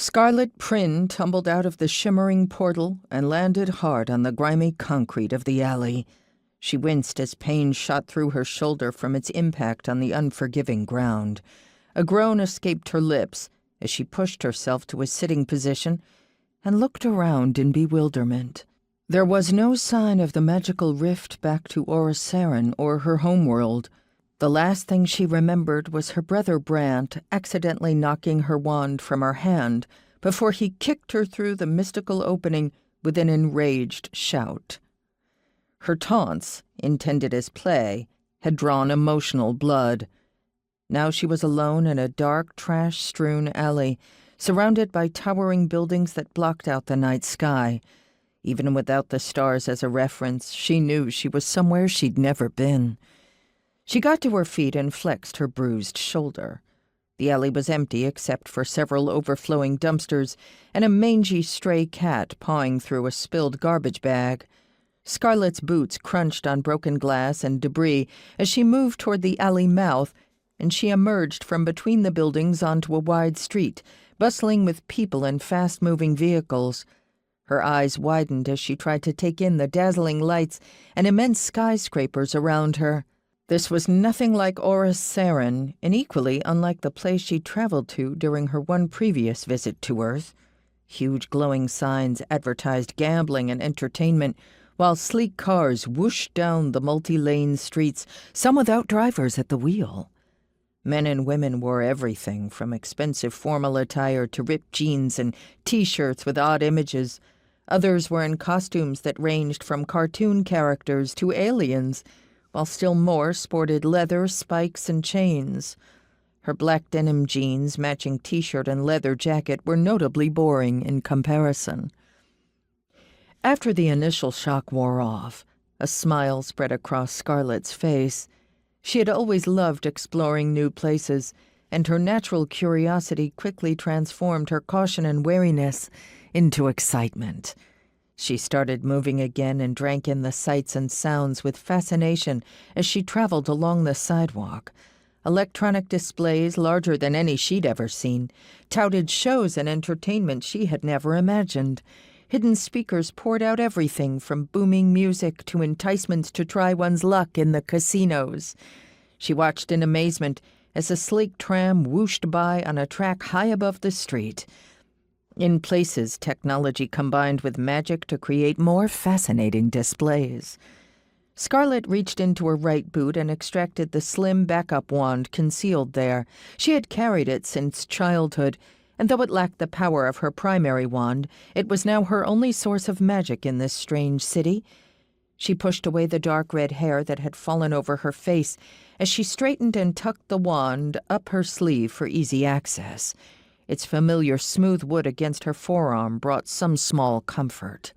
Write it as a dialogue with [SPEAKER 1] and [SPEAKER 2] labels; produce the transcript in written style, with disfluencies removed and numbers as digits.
[SPEAKER 1] Scarlett Prynne tumbled out of the shimmering portal and landed hard on the grimy concrete of the alley. She winced as pain shot through her shoulder from its impact on the unforgiving ground. A groan escaped her lips as she pushed herself to a sitting position and looked around in bewilderment. There was no sign of the magical rift back to Orosaren or her homeworld. The last thing she remembered was her brother Brant accidentally knocking her wand from her hand before he kicked her through the mystical opening with an enraged shout. Her taunts, intended as play, had drawn emotional blood. Now she was alone in a dark, trash-strewn alley, surrounded by towering buildings that blocked out the night sky. Even without the stars as a reference, she knew she was somewhere she'd never been. She got to her feet and flexed her bruised shoulder. The alley was empty except for several overflowing dumpsters and a mangy stray cat pawing through a spilled garbage bag. Scarlett's boots crunched on broken glass and debris as she moved toward the alley mouth, and she emerged from between the buildings onto a wide street, bustling with people and fast-moving vehicles. Her eyes widened as she tried to take in the dazzling lights and immense skyscrapers around her. This was nothing like Orosaren, and equally unlike the place she'd traveled to during her one previous visit to Earth. Huge glowing signs advertised gambling and entertainment, while sleek cars whooshed down the multi-lane streets, some without drivers at the wheel. Men and women wore everything from expensive formal attire to ripped jeans and T-shirts with odd images. Others were in costumes that ranged from cartoon characters to aliens, while still more sported leather, spikes, and chains. Her black denim jeans, matching T-shirt and leather jacket were notably boring in comparison. After the initial shock wore off, a smile spread across Scarlett's face. She had always loved exploring new places, and her natural curiosity quickly transformed her caution and wariness into excitement. She started moving again and drank in the sights and sounds with fascination as she traveled along the sidewalk. Electronic displays, larger than any she'd ever seen, touted shows and entertainment she had never imagined. Hidden speakers poured out everything from booming music to enticements to try one's luck in the casinos. She watched in amazement as a sleek tram whooshed by on a track high above the street. In places, technology combined with magic to create more fascinating displays. Scarlett reached into her right boot and extracted the slim backup wand concealed there. She had carried it since childhood, and though it lacked the power of her primary wand, it was now her only source of magic in this strange city. She pushed away the dark red hair that had fallen over her face as she straightened and tucked the wand up her sleeve for easy access. Its familiar smooth wood against her forearm brought some small comfort.